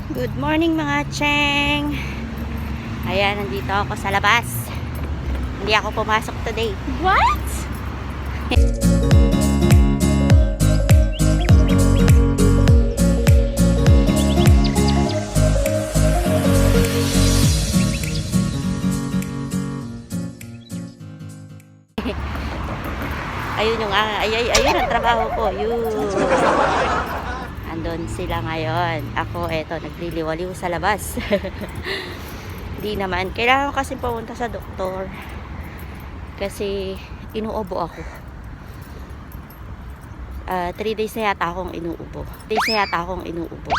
Good morning mga Cheng. Ayan, nandito ako sa labas. Hindi ako pumasok today. What? Ayun yung ayun ang trabaho ko. Yun. Andun sila ngayon. Ako eto nagliliwaliw sa labas. Di naman. Kailangan ko kasi pumunta sa doktor. Kasi inuubo ako. 3 days na yata akong inuubo.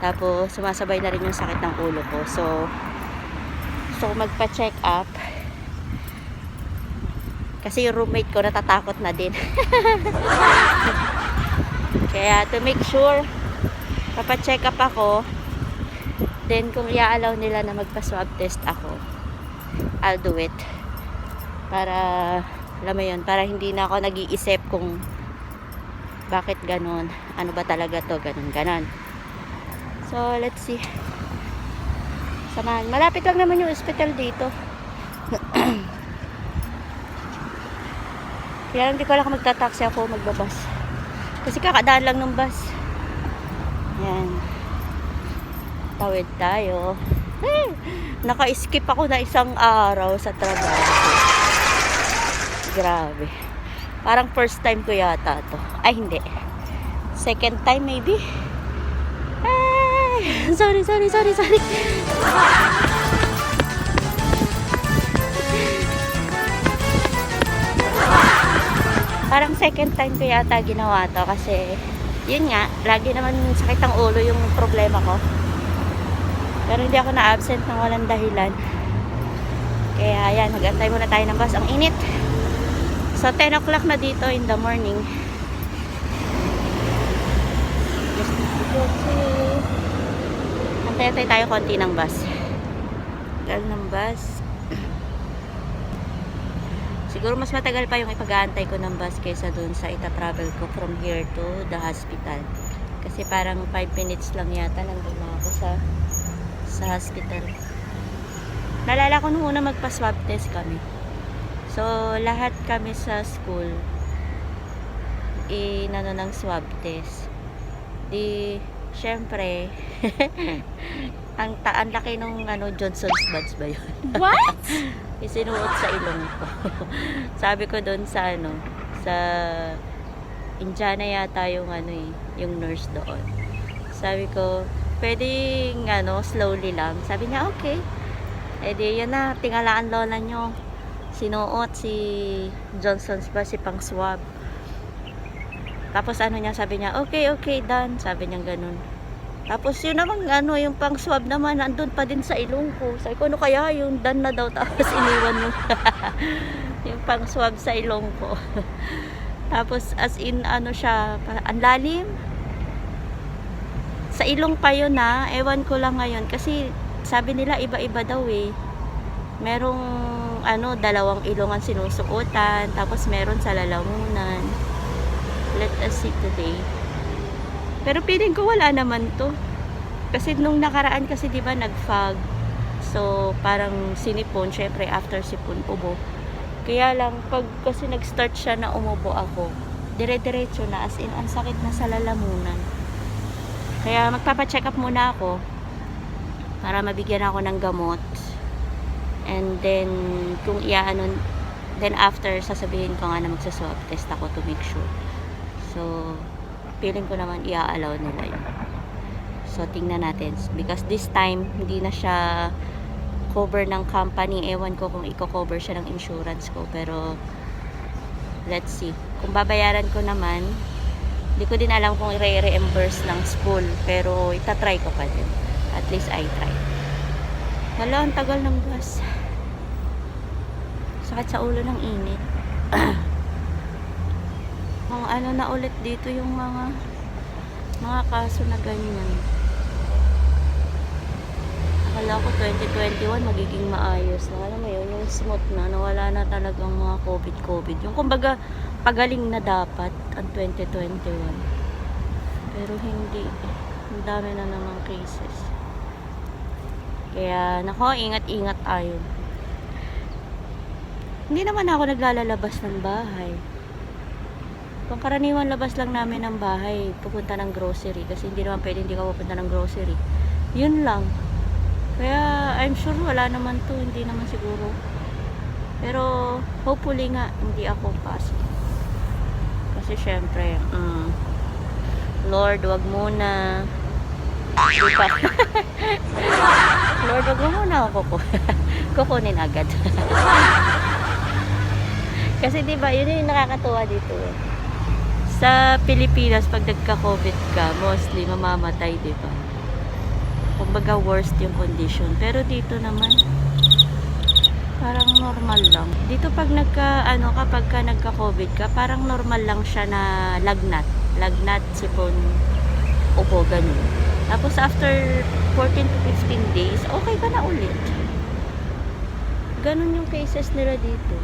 Tapos sumasabay na rin yung sakit ng ulo ko. So magpa-check up. Kasi yung roommate ko natatakot na din. Kaya to make sure, papacheck up ako. Then kung i-allow nila na magpa-swab test ako, I'll do it. Para, alam mo yun, para hindi na ako nag-iisip kung bakit ganon. Ano ba talaga to, ganon. So, let's see. Samahan. Malapit lang naman yung hospital dito. Kaya hindi ko alam kung magta-taxi ako o magbabas. Kasi kakadaan lang ng bus. Yan. Tawid tayo. Naka-skip ako na isang araw sa trabaho. Grabe. Parang first time ko yata to. Ay, hindi. Second time maybe. Ay, sorry. Parang second time ko yata ginawa to kasi yun nga, lagi naman sakit ang ulo yung problema ko. Pero hindi ako na-absent ng walang dahilan. Kaya ayan, mag-antay muna tayo ng bus. Ang init. So 10 o'clock na dito in the morning. Antay tayo konti ng bus. Tagal ng bus. Siguro mas matagal pa yung ipag-aantay ko ng bus kaysa dun sa ita-travel ko from here to the hospital. Kasi parang 5 minutes lang yata nandun na ako sa hospital. Nalala ko nung una magpa-swab test kami. So, lahat kami sa school inano ng swab test. Di, syempre, ang laki nung Johnson's badge ba yun? What? Isinuot sa ilong ko. Sabi ko doon sa sa Indiana yata yung yung nurse doon. Sabi ko, pwedeng slowly lang. Sabi niya, okay. Eh di yan na, tingalaan lola nyo. Sinuot si Johnson's ba si pang swab. Tapos sabi niya, okay, done. Sabi niya ganun. Tapos yun naman yung pang swab naman nandun pa din sa ilong ko. Sabi ko, ano kaya yung done na daw tapos iniwan yung yung pang swab sa ilong ko. Tapos as in siya, ang lalim. Sa ilong pa yun ewan ko lang ngayon kasi sabi nila iba-iba daw eh. Merong dalawang ilong ang sinusuotan, tapos meron sa lalamunan. Let us see today. Pero feeling ko wala naman to. Kasi nung nakaraan kasi 'di ba nag-fog. So parang sinipon, syempre after sipon ubo. Kaya lang pag kasi nag-start siya na umubo ako, dire-diretso na as in ang sakit na sa lalamunan. Kaya magpapa-check up muna ako para mabigyan ako ng gamot. And then kung then after sasabihin ko nga na magsa-swab test ako to make sure. So feeling ko naman i-allow nila yun. So, tingnan natin. Because this time, hindi na siya cover ng company. Ewan ko kung i-cover siya ng insurance ko. Pero, let's see. Kung babayaran ko naman, hindi ko din alam kung i-reimburse ng school. Pero, itatry ko pa din. At least, I try. Hala, ang tagal ng bus. Sakit sa ulo ng init. Mga na ulit dito yung mga kaso na ganyan. Akala ko 2021 magiging maayos na. Alam mo yun, yung smooth na, nawala na talagang mga COVID. Yung kumbaga, pagaling na dapat ang 2021. Pero hindi. Ang dami na namang cases. Kaya, nako, ingat-ingat tayo. Hindi naman ako naglalabas ng bahay. Pangkaraniwan labas lang namin ng bahay, pupunta ng grocery. Kasi hindi naman pwede hindi ka pupunta ng grocery. Yun lang. Kaya, I'm sure wala naman to. Hindi naman siguro. Pero, hopefully nga, hindi ako pasok. Kasi syempre, Lord, wag muna. Di pa. Lord, wag mo muna ako kukunin agad. Kasi diba, yun yung nakakatuwa dito eh. Sa Pilipinas, pag nagka-COVID ka, mostly mamamatay, diba? Kumbaga worst yung condition. Pero dito naman, parang normal lang. Dito pag kapag ka nagka-COVID ka, parang normal lang siya na lagnat. Lagnat, sipon, ubo, ganun. Tapos after 14 to 15 days, okay ka na ulit. Ganun yung cases nila dito.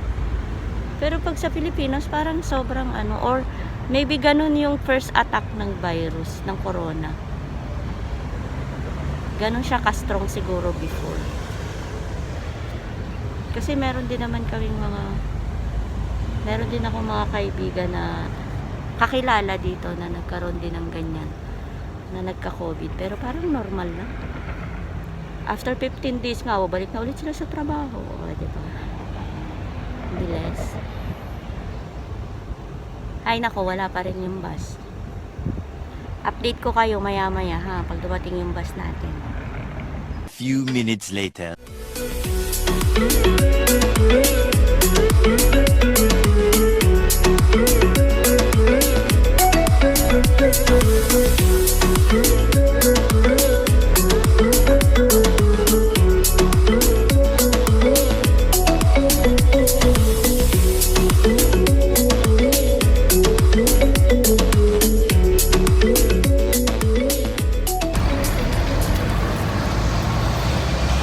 Pero pag sa Pilipinas, parang sobrang or maybe ganun yung first attack ng virus, ng corona. Ganun siya ka-strong siguro before. Kasi meron din ako mga kaibigan na kakilala dito na nagkaroon din ng ganyan, na nagka-COVID. Pero parang normal lang. After 15 days nga, balik na ulit sila sa trabaho. Diba? Bilis. Ay nako, wala pa rin yung bus. Update ko kayo maya-maya ha, pag dumating yung bus natin. Few minutes later.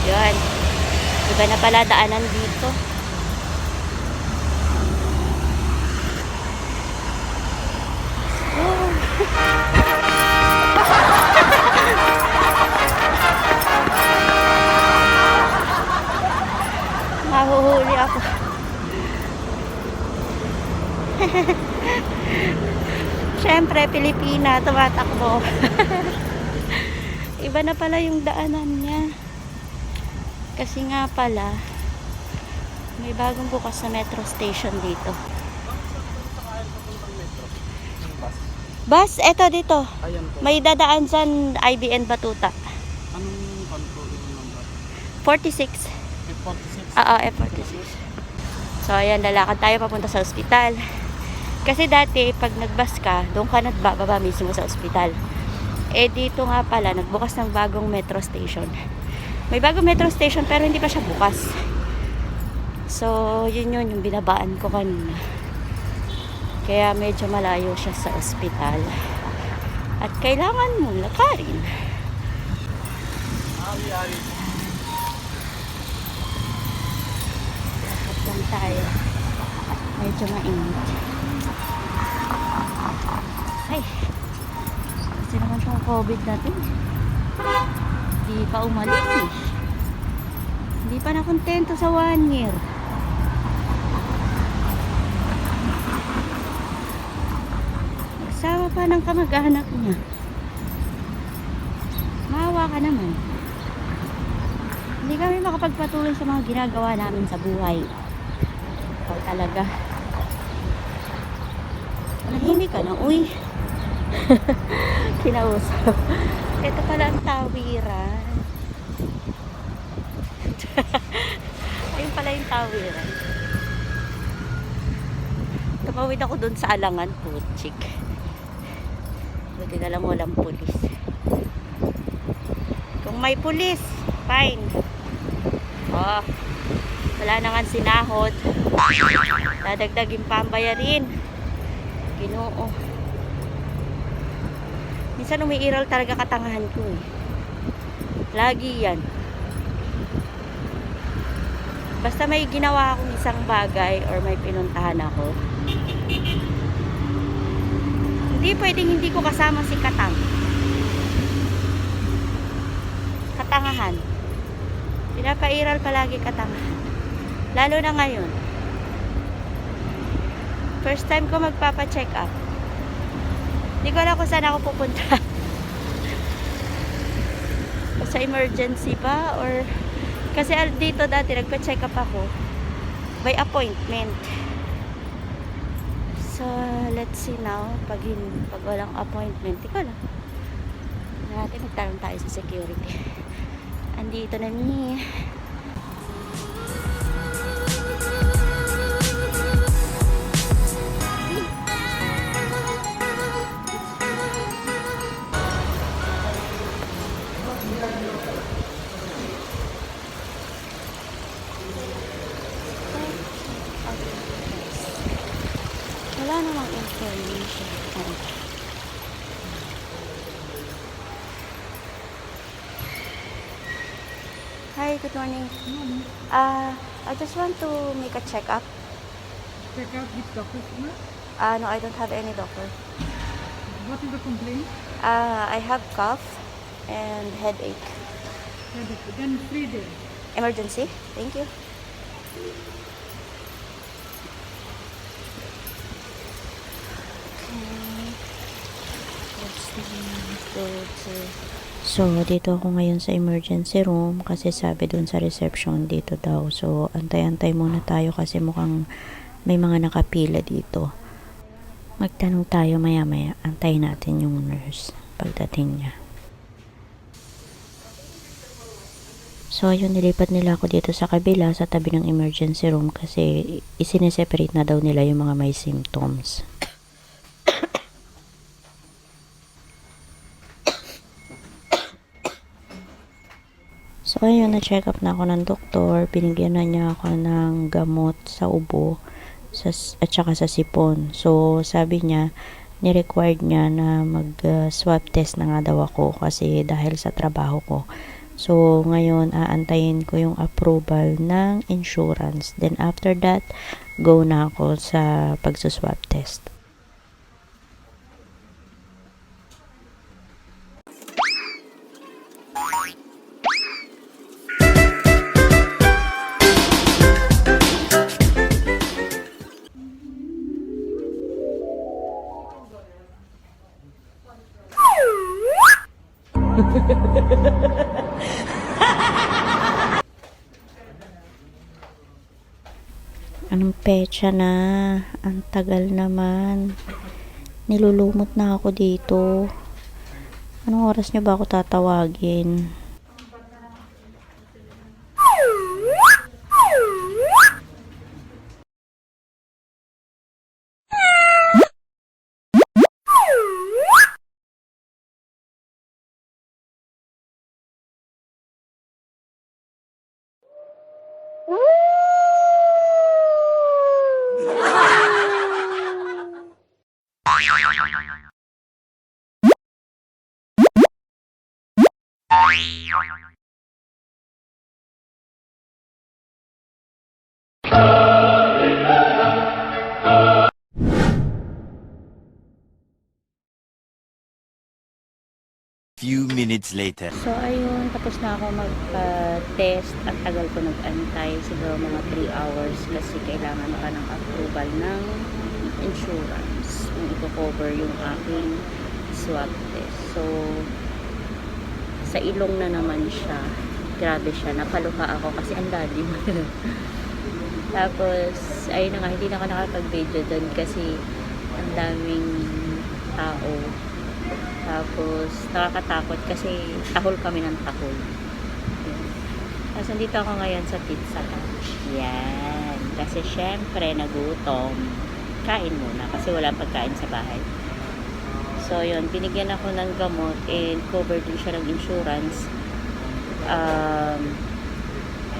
Yan. Iba na pala daanan dito. Mahuhuli ako. Siyempre, Pilipina, tumatakbo. Iba na pala yung daanan niya. Kasi nga pala, may bagong bukas na metro station dito. Bus, eto dito. Ayan po. May dadaan dyan, IBN Batuta. Anong control yung number? 46. F46? F46. So, ayan, lalakad tayo papunta sa ospital. Kasi dati, pag nagbus ka, doon ka nagbababa mismo sa ospital. Eh, dito nga pala, nagbukas ng bagong metro station. May bagong metro station, pero hindi pa siya bukas. So, yun yung binabaan ko kanina. Kaya medyo malayo siya sa ospital. At kailangan mong lakarin. Ari-ari. Lakad lang tayo. Medyo mainit. Ay, kasi naman itong COVID natin. Hindi pa umalis eh. Hindi pa nakontento sa 1 year. Nagsama pa ng kamag-anak niya. Maawa ka naman. Hindi kami makapagpatuloy sa mga ginagawa namin sa buhay. Ikaw talaga. Nahimik ka na, uy. Kinausap. Ito pala ang tawiran. Ayun pala yung tawiran. Tumawid ako dun sa Alangan, putsik. Buti na lang walang pulis. Kung may pulis, fine. Oh, wala na nga sinahod. Dadagdagin pa ang bayarin. Ginoo. Minsan umiiral talaga katangahan ko eh. Lagi yan. Basta may ginawa akong isang bagay or may pinuntahan ako, hindi pwedeng hindi ko kasama si Katang. katangahan. Pinapairal palagi katangahan. Lalo na ngayon. First time ko magpapa-check up. Hindi ko alam kung saan ako pupunta. Sa emergency ba? Or kasi dito dati nagpa-check up ako by appointment. So, let's see now. Pag walang appointment, di ko alam. Natin magtanong tayo sa security. Andito na ni. Wala namang information. Hi, good morning. I just want to make a check-up. Check out which doctor, ma'am? No, I don't have any doctor. What is the complaint? I have cough and headache. Headache. Then 3 days. Emergency? Thank you. So, dito ako ngayon sa emergency room kasi sabi dun sa reception dito daw. So, antay-antay muna tayo kasi mukhang may mga nakapila dito. Magtanong tayo maya-maya. Antayin natin yung nurse pagdating niya. So, ayun, nilipat nila ako dito sa kabila sa tabi ng emergency room kasi isineseparate na daw nila yung mga may symptoms. So, ayun, na-check up na ako ng doktor. Binigyan na niya ako ng gamot sa ubo at saka sa sipon. So, sabi niya, ni-required niya na mag-swab test na nga daw ako kasi dahil sa trabaho ko. So, ngayon, aantayin ko yung approval ng insurance. Then, after that, go na ako sa pagsuswab test. Anong petsa na? Ang tagal naman. Nilulumot na ako dito. Anong oras niyo ba ako tatawagin? Few minutes later. So, ayun, tapos na ako mag-test. Ang tagal ko nag-antay, siguro mga 3 hours kasi kailangan pa ng approval ng insurance kung i-cover yung aking swab test. So, sa ilong na naman siya. Grabe siya. Napaluha ako kasi ang lalim. Tapos, ayun na nga, hindi na ako nakapag-video doon kasi ang daming tao. Tapos, nakakatakot kasi tahol kami ng tahol. Tapos, nandito ako ngayon sa Pizza Hut. Yan. Kasi, syempre, nagutom. Kain muna kasi walang pagkain sa bahay. So, yun. Binigyan ako ng gamot and covered din siya ng insurance.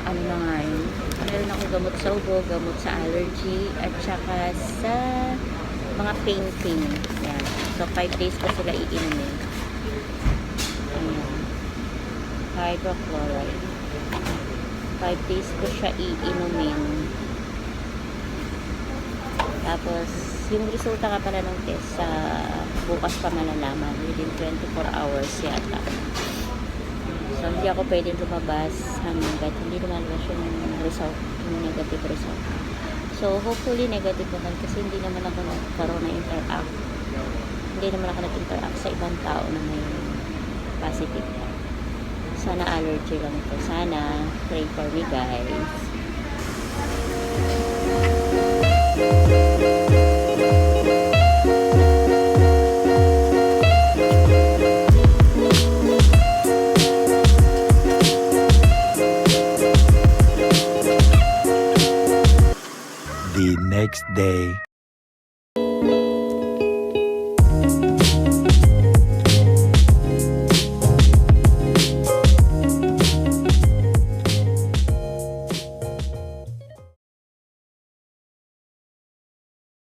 Ano na nga yun? Meron ako gamot sa ubo, gamot sa allergy, at saka sa mga pain. Yan. So, 5 days ko sila iinumin. Ayan. Hydrochloride. 5 days ko siya iinumin. Tapos, yung resulta ka pala ng test sa bukas pa malalaman. Within 24 hours yata. So, hindi ako pwedeng lumabas hanggat hindi lumalabas yung result, yung negative result. So, hopefully negative naman kasi hindi naman ako nagkaroon na interact. Hindi naman ako nag-interact sa ibang tao na may positive na. Sana allergy lang ito. Sana, pray for me guys. The next day.